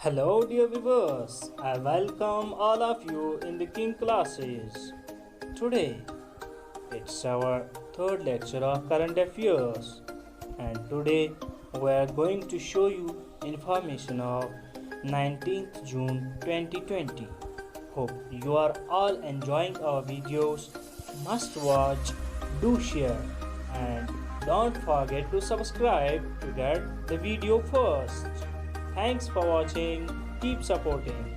Hello, dear viewers. I welcome all of you in the King classes. Today, it's our third lecture of current affairs, and today we are going to show you information of 19th June 2020. Hope you are all enjoying our videos. Must watch, do share, and don't forget to subscribe to get the video first. Thanks for watching. Keep supporting.